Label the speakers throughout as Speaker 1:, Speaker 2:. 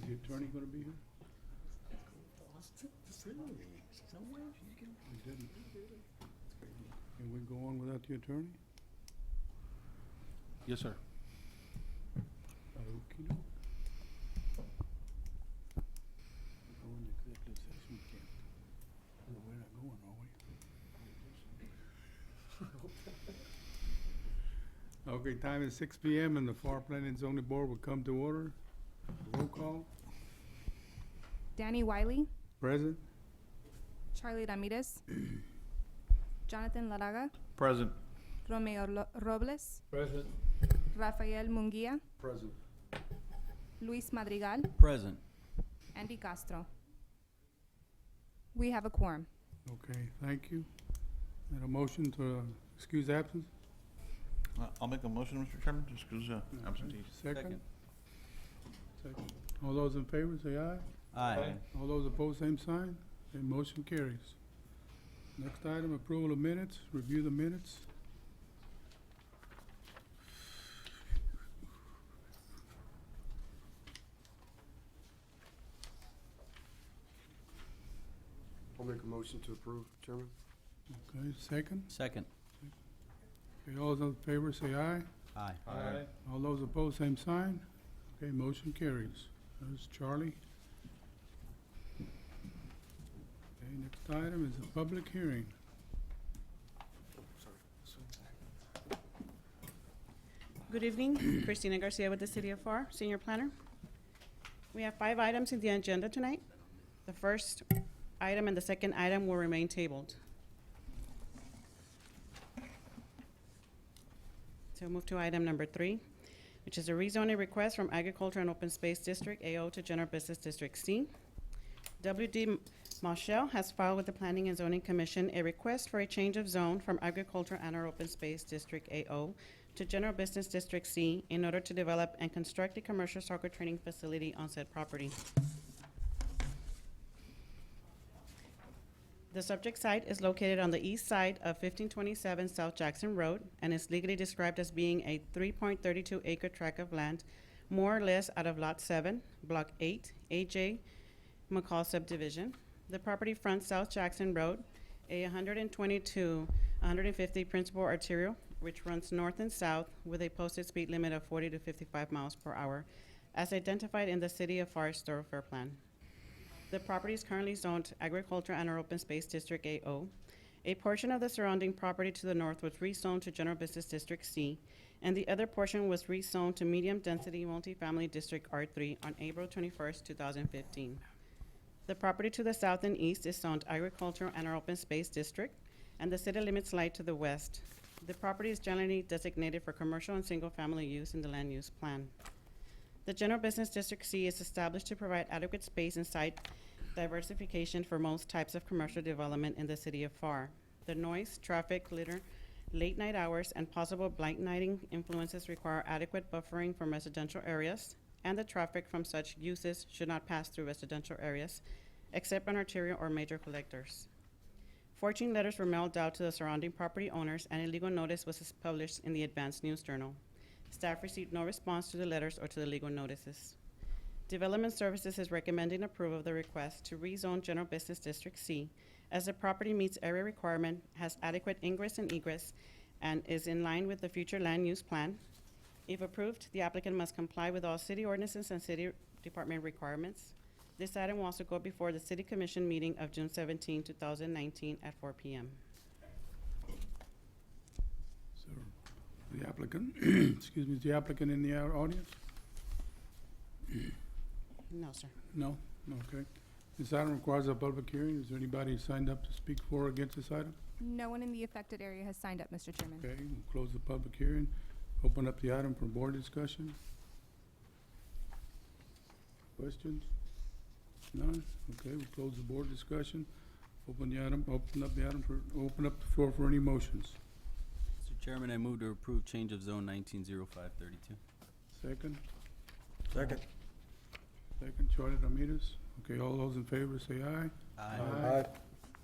Speaker 1: the attorney gonna be here? He didn't. Can we go on without the attorney?
Speaker 2: Yes, sir.
Speaker 1: Okey-doke. Go into executive session, we can't. No, we're not going, are we? Okay, time is 6 p.m. and the Pharr Planning and Zoning Board will come to order. Roll call,
Speaker 3: Danny Wiley,
Speaker 1: present.
Speaker 3: Charlie Ramirez, Jonathan Laraga,
Speaker 2: Present.
Speaker 3: Romeo Robles,
Speaker 2: Present.
Speaker 3: Rafael Munguia,
Speaker 2: Present.
Speaker 3: Luis Madrigal,
Speaker 2: Present.
Speaker 3: Andy Castro. We have a quorum.
Speaker 1: Okay, thank you. And a motion to excuse absence?
Speaker 4: I'll make a motion, Mr. Chairman, to excuse absentees.
Speaker 1: Second? Second. All those in favor, say aye.
Speaker 2: Aye.
Speaker 1: All those opposed, same sign. Okay, motion carries. Next item, approval of minutes. Review the minutes.
Speaker 5: I'll make a motion to approve, Chairman.
Speaker 1: Okay, second.
Speaker 2: Second.
Speaker 1: Okay, all those in favor, say aye.
Speaker 2: Aye.
Speaker 4: Aye.
Speaker 1: All those opposed, same sign. Okay, motion carries. There's Charlie. Okay, next item is a public hearing.
Speaker 6: Good evening, Christina Garcia with the City of Pharr, Senior Planner. We have 5 items in the agenda tonight. The first item and the second item will remain tabled. So we'll move to item number 3, which is a rezoning request from Agriculture and Open Space District AO to General Business District C. W.D. Marshall has filed with the Planning and Zoning Commission a request for a change of zone from Agriculture and or Open Space District AO to General Business District C in order to develop and construct a commercial soccer training facility on said property. The subject site is located on the east side of 1527 South Jackson Road and is legally described as being a 3.32 acre tract of land, more or less out of Lot 7, Block 8, A.J. McCall subdivision. The property fronts South Jackson Road, a 122 150 principal arterial, which runs north and south with a posted speed limit of 40 to 55 miles per hour, as identified in the City of Pharr Thoroughfare Plan. The property is currently zoned Agriculture and or Open Space District AO. A portion of the surrounding property to the north was rezoned to General Business District C, and the other portion was rezoned to Medium Density Multifamily District R3 on April 21st, 2015. The property to the south and east is zoned Agriculture and or Open Space District, and the city limits lie to the west. The property is generally designated for commercial and single-family use in the land use plan. The General Business District C is established to provide adequate space and site diversification for most types of commercial development in the City of Pharr. The noise, traffic, litter, late night hours, and possible blight lighting influences require adequate buffering from residential areas, and the traffic from such uses should not pass through residential areas, except on arterial or major collectors. 14 letters were mailed out to the surrounding property owners, and a legal notice was published in the Advance News Journal. Staff received no response to the letters or to the legal notices. Development Services is recommending approval of the request to rezone General Business District C, as the property meets area requirement, has adequate ingress and egress, and is in line with the future land use plan. If approved, the applicant must comply with all city ordinances and city department requirements. This item will also go before the City Commission meeting of June 17, 2019 at 4 p.m.
Speaker 1: So, the applicant, excuse me, is the applicant in the audience?
Speaker 6: No, sir.
Speaker 1: No? Okay. This item requires a public hearing. Is there anybody signed up to speak for or against this item?
Speaker 3: No one in the affected area has signed up, Mr. Chairman.
Speaker 1: Okay, we'll close the public hearing. Open up the item for board discussion. Questions? None? Okay, we'll close the board discussion. Open up the floor for any motions.
Speaker 7: Mr. Chairman, I move to approve change of zone 190532.
Speaker 1: Second?
Speaker 5: Second.
Speaker 1: Second, Charlie Ramirez. Okay, all those in favor say aye.
Speaker 5: Aye.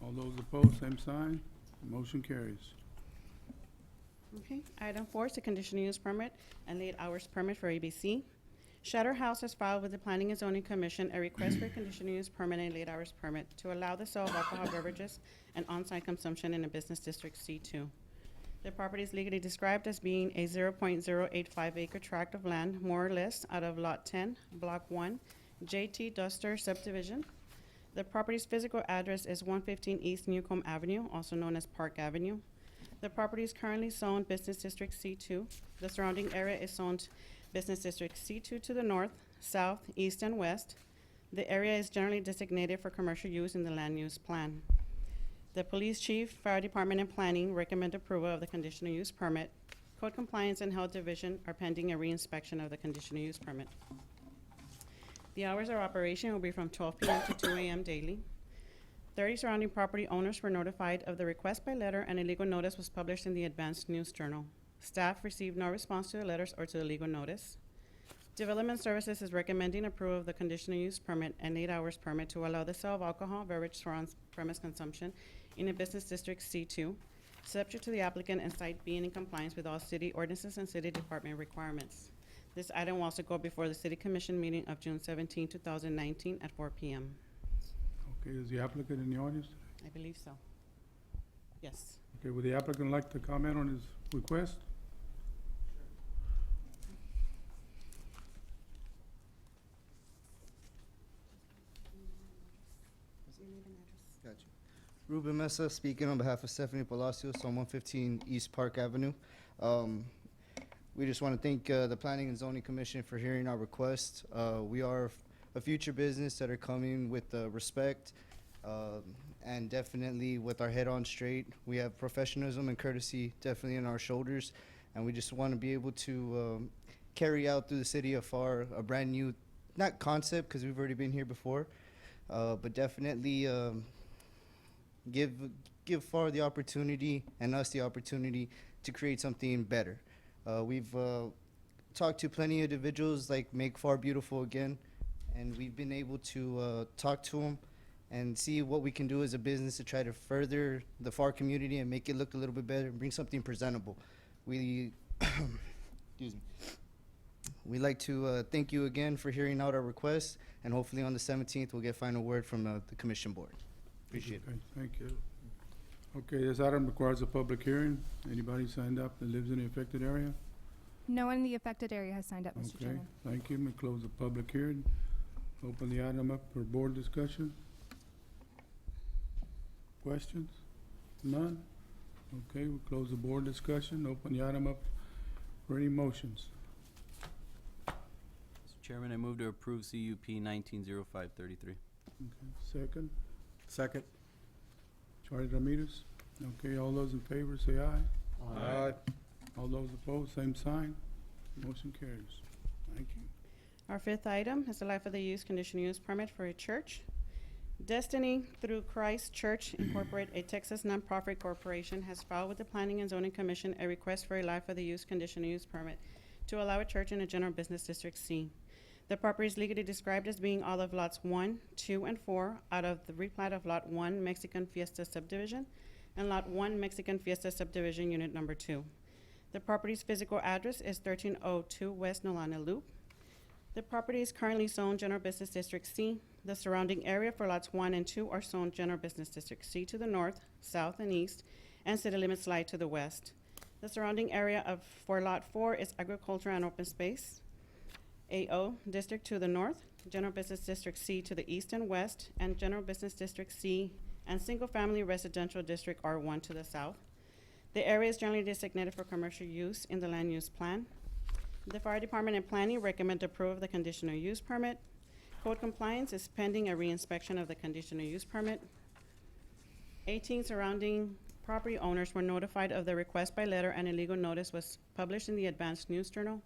Speaker 1: All those opposed, same sign. Motion carries.
Speaker 6: Okay, item 4 is a conditional use permit and late hours permit for ABC. Shatter House has filed with the Planning and Zoning Commission a request for a conditional use permit and late hours permit to allow the sale of alcohol beverages and on-site consumption in a business district C2. The property is legally described as being a 0.085 acre tract of land, more or less, out of Lot 10, Block 1, JT Duster subdivision. The property's physical address is 115 East Newcomb Avenue, also known as Park Avenue. The property is currently zoned Business District C2. The surrounding area is zoned Business District C2 to the north, south, east, and west. The area is generally designated for commercial use in the land use plan. The police chief, fire department, and planning recommend approval of the conditional use permit. Code compliance and health division are pending a reinspection of the conditional use permit. The hours of operation will be from 12 p.m. to 2 a.m. daily. 30 surrounding property owners were notified of the request by letter, and a legal notice was published in the Advanced News Journal. Staff received no response to the letters or to the legal notice. Development Services is recommending approval of the conditional use permit and 8 hours permit to allow the sale of alcohol beverages for on-premise consumption in a business district C2, subject to the applicant and site being in compliance with all city ordinances and city department requirements. This item will also go before the City Commission meeting of June 17, 2019 at 4 p.m.
Speaker 1: Okay, is the applicant in the audience?
Speaker 6: I believe so. Yes.
Speaker 1: Okay, would the applicant like to comment on his request?
Speaker 2: Gotcha. Ruben Mesa speaking on behalf of Stephanie Palacios on 115 East Park Avenue. We just want to thank the Planning and Zoning Commission for hearing our request. We are a future business that are coming with respect and definitely with our head on straight. We have professionalism and courtesy definitely in our shoulders, and we just want to be able to carry out through the city of Pharr a brand new, not concept because we've already been here before, but definitely give Pharr the opportunity and us the opportunity to create something better. We've talked to plenty of individuals like Make Pharr Beautiful Again, and we've been able to talk to them and see what we can do as a business to try to further the Pharr community and make it look a little bit better and bring something presentable. We, excuse me. We'd like to thank you again for hearing out our requests, and hopefully on the 17th we'll get final word from the commission board. Appreciate it.
Speaker 1: Okay, thank you. Okay, this item requires a public hearing. Anybody signed up that lives in the affected area?
Speaker 3: No one in the affected area has signed up, Mr.
Speaker 1: Okay,
Speaker 3: Chairman.
Speaker 1: thank you. We close the public hearing. Open the item up for board discussion. Questions? None? Okay, we close the board discussion. Open the item up for any motions.
Speaker 7: Mr. Chairman, I move to approve CUP 190533.
Speaker 1: Okay, second.
Speaker 5: Second.
Speaker 1: Charlie Ramirez. Okay, all those in favor say aye.
Speaker 5: Aye.
Speaker 1: All those opposed, same sign. Motion carries. Thank you.
Speaker 6: Our fifth item is the life of the use conditional use permit for a church. Destiny Through Christ Church Incorporated, a Texas nonprofit corporation, has filed with the Planning and Zoning Commission a request for a life of the use conditional use permit to allow a church in a general business district C. The property is legally described as being all of lots 1, 2, and 4 out of the replat of Lot 1 Mexican Fiesta Subdivision and Lot 1 Mexican Fiesta Subdivision Unit Number 2. The property's physical address is 1302 West Nolana Loop. The property is currently zoned General Business District C. The surrounding area for lots 1 and 2 are zoned General Business District C to the north, south, and east, and city limits lie to the west. The surrounding area for Lot 4 is agriculture and open space. AO District to the north, General Business District C to the east and west, and General Business District C and Single Family Residential District R1 to the south. The area is generally designated for commercial use in the land use plan. The Fire Department and Planning recommend approval of the conditional use permit. Code compliance is pending a reinspection of the conditional use permit. 18 surrounding property owners were notified of the request by letter, and a legal notice was published in the Advanced News Journal.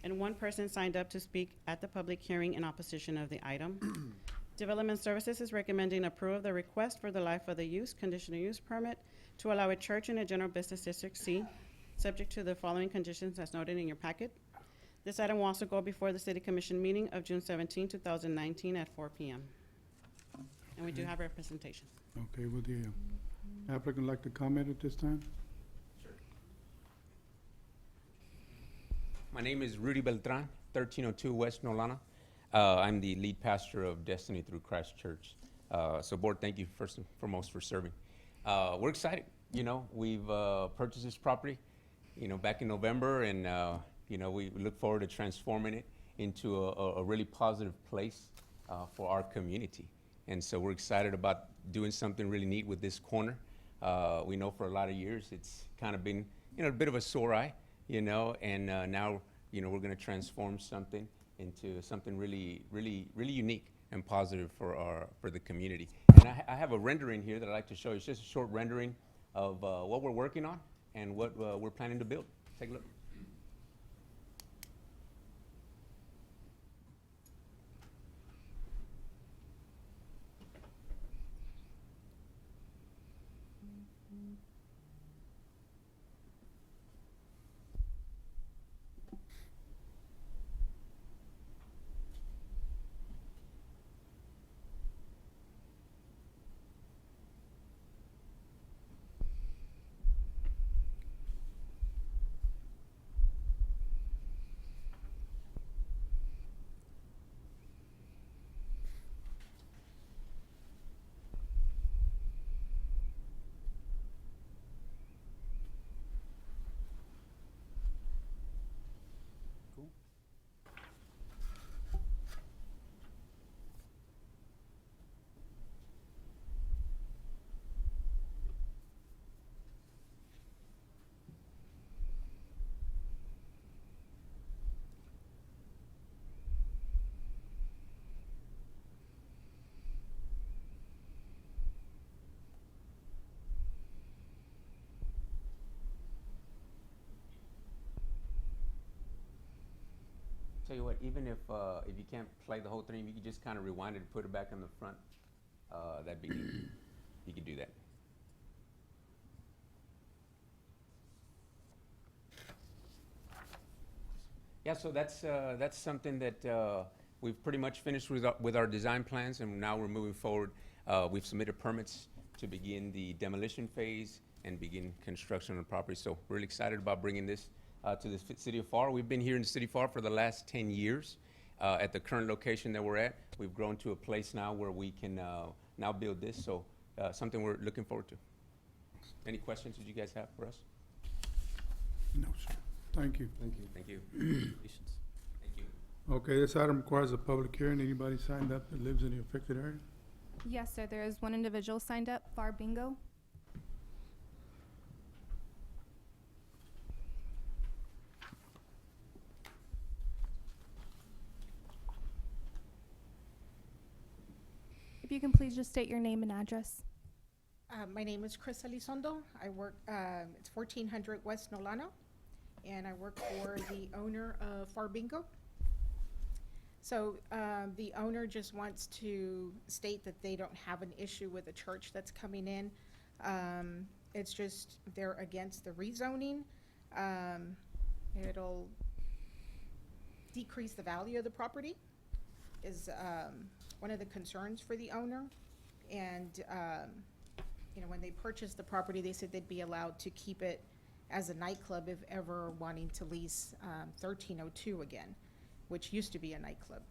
Speaker 6: And 1 person signed up to speak at the public hearing in opposition of the item. Development Services is recommending approval of the request for the life of the use conditional use permit to allow a church in a general business district C, subject to the following conditions as noted in your packet. This item will also go before the City Commission meeting of June 17, 2019 at 4 p.m. And we do
Speaker 1: Okay.
Speaker 6: have representation.
Speaker 1: Okay, would the applicant like to comment at this time?
Speaker 8: My name is Rudy Beltran. 1302 West Nolana. I'm the lead pastor of Destiny Through Christ Church. So, Board, thank you first and foremost for serving. We're excited. You know, we've purchased this property, you know, back in November, and you know, we look forward to transforming it into a really positive place for our community. And so we're excited about doing something really neat with this corner. We know for a lot of years it's kind of been, you know, a bit of a sore eye, you know, and now, you know, we're going to transform something into something really unique and positive for the community. And I have a rendering here that I'd like to show you. It's just a short rendering of what we're working on and what we're planning to build. Take a look. Tell you what, even if you can't play the whole thing, you can just kind of rewind it and put it back in the front. That'd be good. You could do that. Yeah, so that's something that we've pretty much finished with our design plans, and now we're moving forward. We've submitted permits to begin the demolition phase and begin construction on the property. So we're really excited about bringing this to the city of Pharr. We've been here in the city of Pharr for the last 10 years at the current location that we're at. We've grown to a place now where we can now build this, so something we're looking forward to. Any questions that you guys have for us?
Speaker 1: No, sir. Thank you.
Speaker 5: Thank you.
Speaker 8: Thank you.
Speaker 7: Congratulations.
Speaker 8: Thank you.
Speaker 1: Okay, this item requires a public hearing. Anybody signed up that lives in the affected area?
Speaker 3: Yes, sir. There is one individual signed up, Pharr Bingo. If you can please just state your name and address.
Speaker 9: My name is Chris Elizondo. I work, it's 1400 West Nolano, and I work for the owner of Pharr Bingo. So the owner just wants to state that they don't have an issue with the church that's coming in. It's just they're against the rezoning. It'll decrease the value of the property is one of the concerns for the owner. And you know, when they purchased the property, they said they'd be allowed to keep it as a nightclub if ever wanting to lease 1302 again, which used to be a nightclub.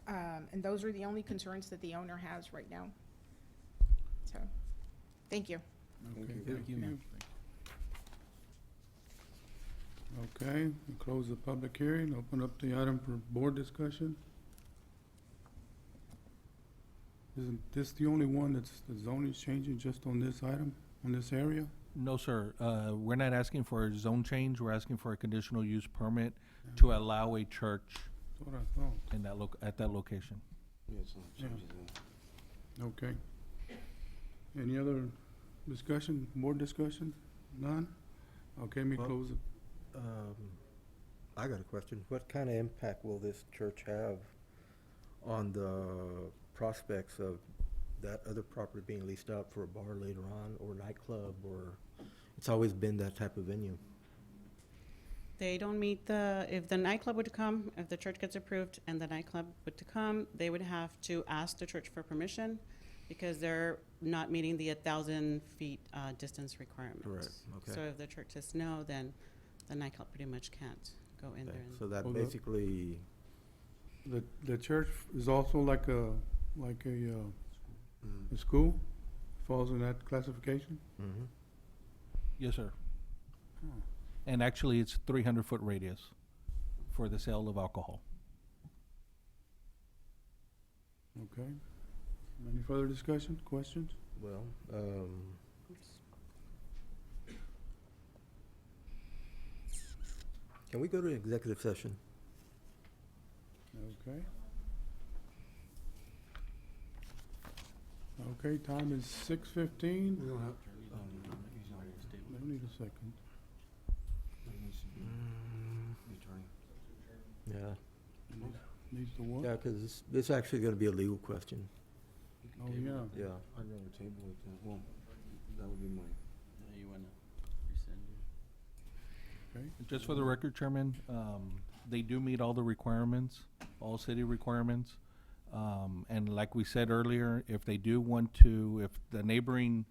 Speaker 9: And those are the only concerns that the owner has right now. So, thank you.
Speaker 1: Okay,
Speaker 5: Thank
Speaker 7: you, ma'am.
Speaker 1: Okay, we close the public hearing, open up the item for board discussion. Isn't this the only one that's, the zoning's changing just on this item, on this area?
Speaker 10: No, sir. We're not asking for a zone change. We're asking for a conditional use permit to allow a church
Speaker 1: That's what I thought.
Speaker 10: in that at that location.
Speaker 5: Yes, changes in.
Speaker 1: Okay. Any other discussion, board discussion? None? Okay, me
Speaker 5: Well-
Speaker 1: close it.
Speaker 5: I got a question. What kind of impact will this church have on the prospects of that other property being leased out for a bar later on, or nightclub, or, it's always been that type of venue?
Speaker 6: They don't meet if the nightclub would come, if the church gets approved and the nightclub would to come, they would have to ask the church for permission because they're not meeting the 1,000 feet distance requirement.
Speaker 5: Correct, okay.
Speaker 6: So if the church says no, then the nightclub pretty much can't go in there.
Speaker 5: Okay,
Speaker 6: and-
Speaker 5: so that
Speaker 1: Well, the-
Speaker 5: basically,
Speaker 1: The church is also like a school, falls in that classification?
Speaker 5: mhm.
Speaker 10: Yes, sir.
Speaker 1: Oh,
Speaker 10: And actually, it's 300-foot radius for the sale of alcohol.
Speaker 1: okay. Any further discussion, questions?
Speaker 5: Well, can we go to executive session?
Speaker 1: Okay. Okay, time is 6:15.
Speaker 7: We don't have.
Speaker 1: Let me need a second.
Speaker 5: Yeah,
Speaker 1: Needs to what?
Speaker 5: yeah, because it's actually going to be a legal question.
Speaker 1: Oh, yeah.
Speaker 5: Yeah.
Speaker 7: I'd rather table it, well, that would be mine. You wanna rescind it?
Speaker 1: Okay.
Speaker 10: Just for the record, Chairman, they do meet all the requirements, all city requirements. And like we said earlier, if they do want to, if the neighboring,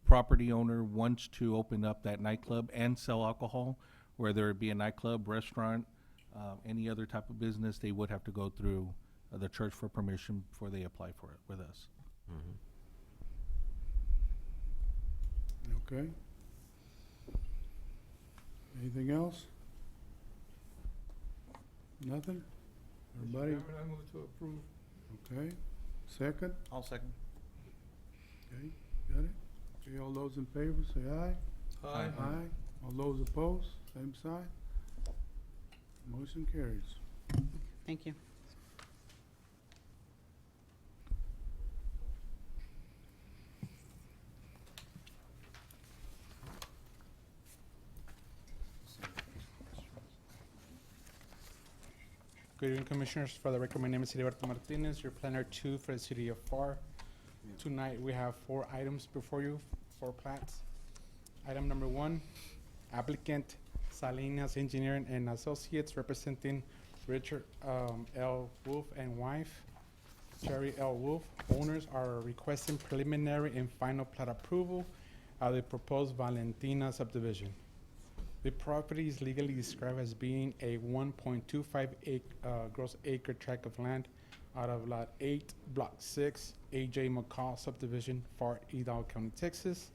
Speaker 10: property owner wants to open up that nightclub and sell alcohol, whether it be a nightclub, restaurant, any other type of business, they would have to go through the church for permission before they apply for it with us.
Speaker 5: Mhm.
Speaker 1: Okay. Anything else? Nothing? Everybody?
Speaker 10: I move to approve.
Speaker 1: Okay. Second?
Speaker 4: I'll second.
Speaker 1: Okay, got it? Okay, all those in favor, say aye.
Speaker 10: Aye.
Speaker 1: Aye. All those opposed, same side. Motion carries.
Speaker 6: Thank you.
Speaker 11: Good evening, Commissioners. For the record, my name is Heriberto Martinez, your planner 2 for the city of Pharr. Tonight, we have 4 items before you, 4 plats. Item number 1, applicant Salinas Engineering and Associates representing Richard L. Wolf and wife, Cherry L. Wolf. Owners are requesting preliminary and final plat approval of the proposed Valentina subdivision. The property is legally described as being a 1.25 gross acre tract of land out of Lot 8, Block 6, A.J. McCall subdivision, Pharr, Edall County, Texas.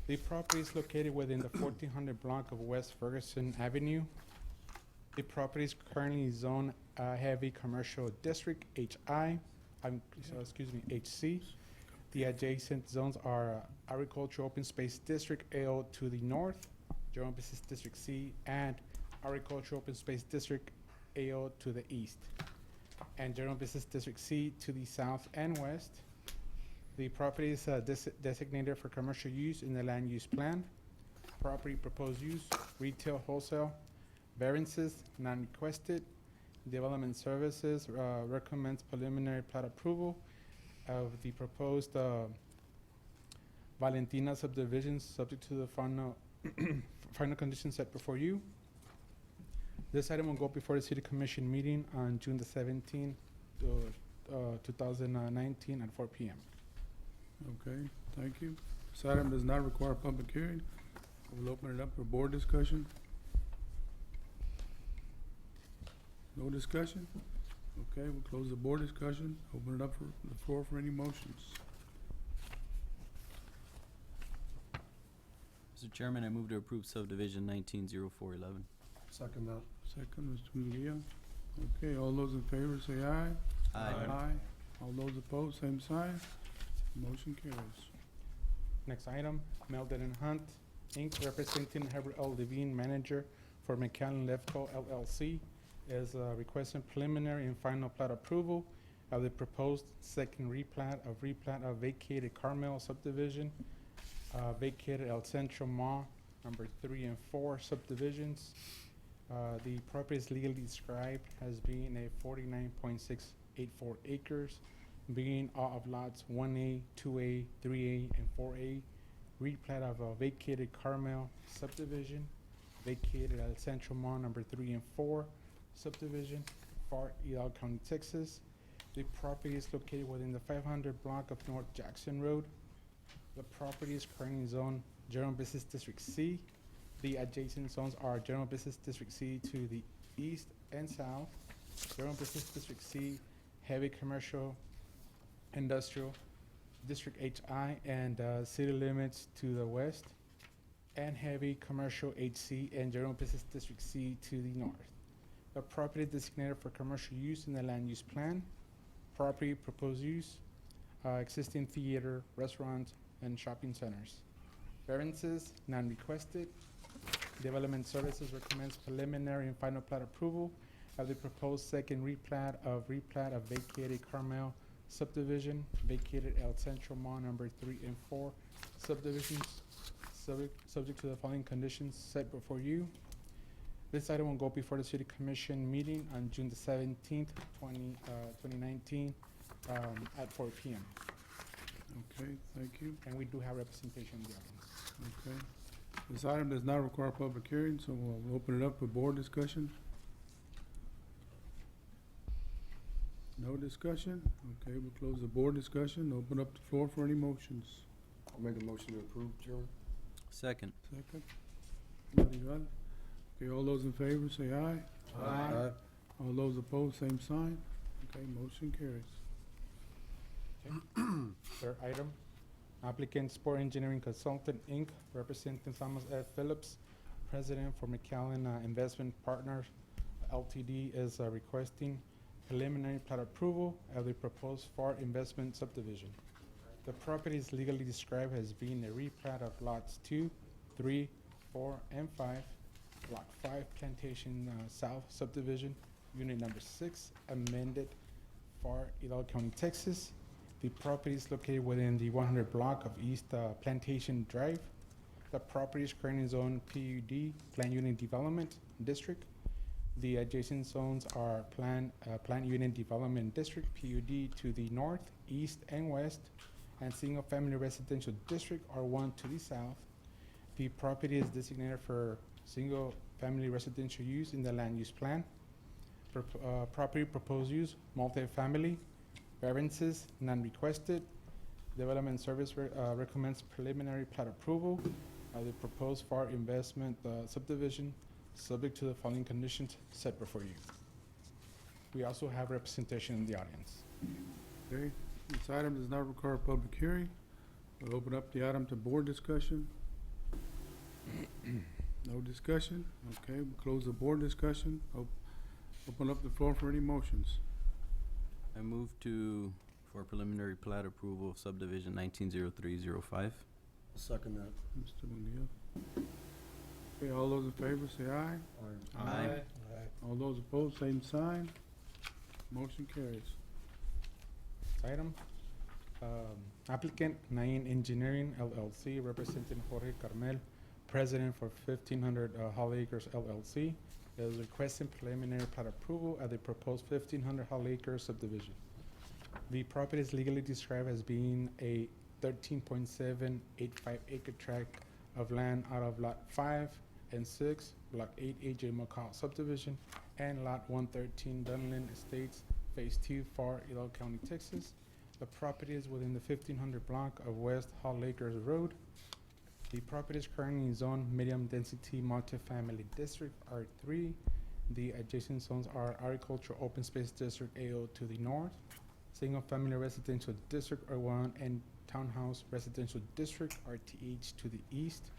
Speaker 11: The property is located within the 1400 block of West Ferguson Avenue. The property is currently zoned heavy commercial district, HC. The adjacent zones are agricultural open space district, AO, to the north, General Business District C, and Agricultural Open Space District, AO, to the east, and General Business District C to the south and west. The property is designated for commercial use in the land use plan. Property proposed use, retail, wholesale. Variances, none requested. Development Services recommends preliminary plat approval of the proposed Valentina subdivision, subject to the final final conditions set before you. This item will go before the City Commission meeting on June the 17th, 2019 at 4 p.m.
Speaker 1: Okay, thank you. This item does not require a public hearing. I will open it up for board discussion. No discussion? Okay, we'll close the board discussion. Open it up for the floor for any motions.
Speaker 7: Mr. Chairman, I move to approve subdivision 190411.
Speaker 1: Second that. Second, Mr. Murillo. Okay, all those in favor say aye.
Speaker 7: Aye.
Speaker 1: All those opposed, same sign. Motion carries.
Speaker 11: Next item, Meldon and Hunt, Inc., representing Herbert L. Levine, manager for McAllen Lefco LLC, is requesting preliminary and final plat approval of the proposed second replat of vacated Carmel subdivision, vacated El Centro Mall, number 3 and 4 subdivisions. The property is legally described as being a 49.684 acres, being all of lots 1A, 2A, 3A, and 4A. Replat of a vacated Carmel subdivision, vacated El Centro Mall, number 3 and 4 subdivision, Pharr, Edall County, Texas. The property is located within the 500 block of North Jackson Road. The property is currently zoned General Business District C. The adjacent zones are General Business District C to the east and south, General Business District C, Heavy Commercial, Industrial, District HI, and city limits to the west, and Heavy Commercial HC and General Business District C to the north. The property designated for commercial use in the land use plan. Property proposed use, existing theater, restaurants, and shopping centers. Variances, none requested. Development Services recommends preliminary and final plat approval of the proposed second replat of vacated Carmel subdivision, vacated El Centro Mall number 3 and 4 subdivisions, subject to the following conditions set before you. This item will go before the City Commission meeting on June the 17th, 2019, at 4 p.m.
Speaker 1: Okay, thank you.
Speaker 11: And we do have representation in the audience.
Speaker 1: Okay. This item does not require public hearing, so we'll open it up for board discussion. No discussion? Okay, we'll close the board discussion, open up the floor for any motions.
Speaker 12: I'll make a motion to approve, Chairman.
Speaker 7: Second.
Speaker 1: Second. Marigal? Okay, all those in favor say aye.
Speaker 12: Aye.
Speaker 1: All those opposed, same sign. Okay, motion carries.
Speaker 11: Third item, applicant Sport Engineering Consultant, Inc., representing Thomas F. Phillips, president for McAllen Investment Partners Ltd. is requesting preliminary plat approval of the proposed Pharr investment subdivision. The property is legally described as being a replat of lots 2, 3, 4, and 5, Block 5 Plantation South subdivision, unit number 6, amended, Pharr, Hidalgo County, Texas. The property is located within the 100 block of East Plantation Drive. The property is currently zoned PUD, Plan Unit Development District. The adjacent zones are Plan Unit Development District, PUD, to the north, east, and west, and Single Family Residential District, R1, to the south. The property is designated for single family residential use in the land use plan. Property proposed use, multifamily. Variances, none requested. Development Service recommends preliminary plat approval of the proposed Pharr investment subdivision, subject to the following conditions set before you. We also have representation in the audience.
Speaker 1: Okay, this item does not require a public hearing. We'll open up the item to board discussion. No discussion? Okay, we'll close the board discussion. Open up the floor for any motions.
Speaker 7: I move for preliminary plat approval of subdivision 190305.
Speaker 12: Second that.
Speaker 1: Mr. Munguia. Okay, all those in favor say aye.
Speaker 7: Aye.
Speaker 1: All those opposed, same sign. Motion carries.
Speaker 11: Item, applicant Nain Engineering LLC, representing Jorge Carmel, president for 1500 Holly Acres LLC, is requesting preliminary plat approval of the proposed 1500 Holly Acres subdivision. The property is legally described as being a 13.785 acre tract of land out of Lot 5 and 6, Block 8 AJ McCall subdivision, and Lot 113 Dunlin Estates, Phase 2, Pharr, Hidalgo County, Texas. The property is within the 1500 block of West Hall Acres Road. The property is currently zoned medium-density multifamily district, R3. The adjacent zones are agricultural open space district, AO, to the north, single-family residential district, R1, and townhouse residential district, RTH, to the east,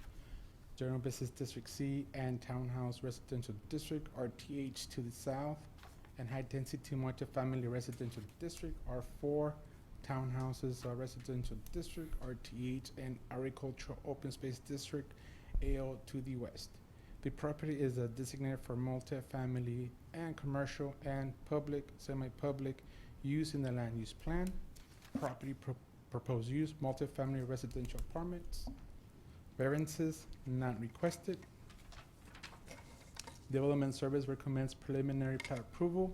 Speaker 11: general business district C and townhouse residential district, RTH, to the south, and high-density multifamily residential district, R4, townhouses residential district, RTH, and agricultural open space district, AO, to the west. The property is designated for multifamily and commercial and public, semi-public use in the land use plan. Property proposed use, multifamily residential apartments. Variances not requested. Development Service recommends preliminary plat approval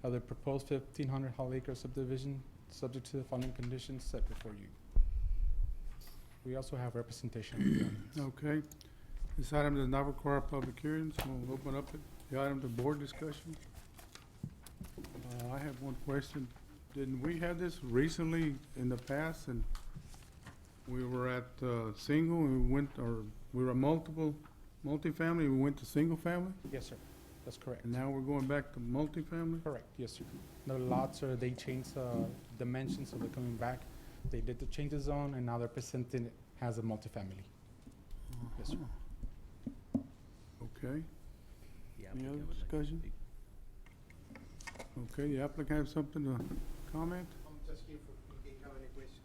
Speaker 11: of the proposed 1500 Hall Acre subdivision, subject to the following conditions set before you. We also have representation in the audience.
Speaker 1: Okay. This item does not require a public hearing, so we'll open up the item to board discussion. I have one question. Didn't we have this recently in the past, and we were at single, and we were at multiple multifamily, we went to single family,
Speaker 11: Yes, sir. That's correct.
Speaker 1: and now we're going back to multifamily?
Speaker 11: Correct, yes, sir. The lots are, they changed, dimensions, so they're coming back. They did the change of zone, and now they're presenting it as a multifamily. Yes, sir.
Speaker 1: Okay,
Speaker 7: The
Speaker 1: Any other
Speaker 7: applicant would like to
Speaker 1: discussion?
Speaker 7: speak.
Speaker 1: okay, the applicant have something to comment?
Speaker 5: I'm just here for, if you have any questions.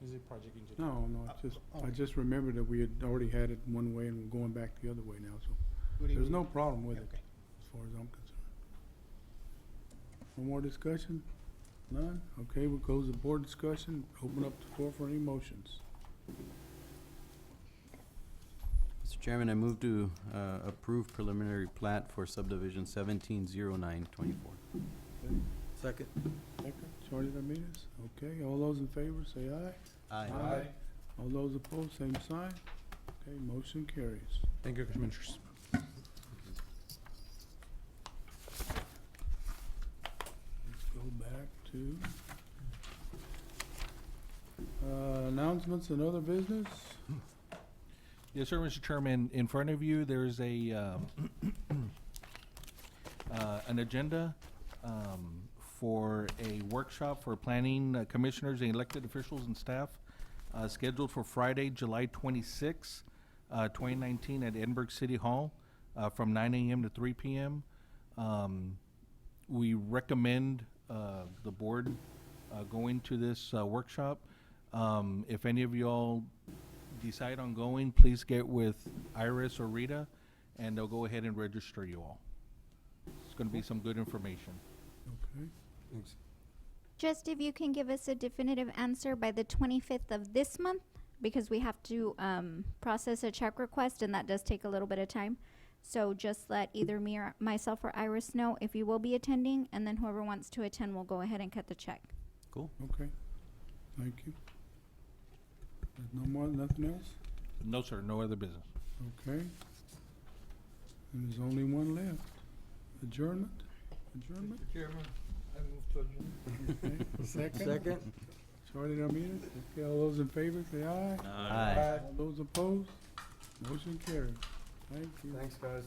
Speaker 11: Is it project engineer?
Speaker 1: No, I just remembered that we had already had it one way and we're going back the other way now, so
Speaker 5: Good
Speaker 1: there's
Speaker 5: evening.
Speaker 1: no problem with it,
Speaker 5: Okay.
Speaker 1: as far as I'm concerned. No more discussion? None? Okay, we'll close the board discussion, open up the floor for any motions.
Speaker 7: Mr. Chairman, I move to approve preliminary plat for subdivision 170924.
Speaker 5: Second.
Speaker 1: Second, Charlie Ramirez, okay, all those in favor, say aye. All those opposed, same sign. Okay, motion carries.
Speaker 11: Thank you, Commissioners.
Speaker 1: Let's go back to announcements and other business.
Speaker 10: Yes, sir, Mr. Chairman. In front of you, there's a, an agenda for a workshop for planning commissioners and elected officials and staff scheduled for Friday, July 26, 2019 at Edinburgh City Hall from 9 a.m. to 3 p.m. We recommend the board going to this workshop. If any of y'all decide on going, please get with Iris or Rita, and they'll go ahead and register you all. It's gonna be some good information.
Speaker 1: Okay,
Speaker 12: Thanks.
Speaker 13: Just if you can give us a definitive answer by the 25th of this month, because we have to process a check request, and that does take a little bit of time. So just let either me or myself or Iris know if you will be attending, and then whoever wants to attend will go ahead and cut the check.
Speaker 7: Cool.
Speaker 1: okay, thank you. There's no more, nothing else?
Speaker 10: No, sir, no other business.
Speaker 1: Okay. And there's only one left. Adjournment? Adjournment?
Speaker 5: Chairman, I move to adjourn.
Speaker 1: Okay. Second?
Speaker 5: Second.
Speaker 1: Charlie Ramirez, okay, all those in favor, say aye.
Speaker 7: Aye.
Speaker 1: All those opposed, motion carries. Thank you.
Speaker 12: Thanks, guys.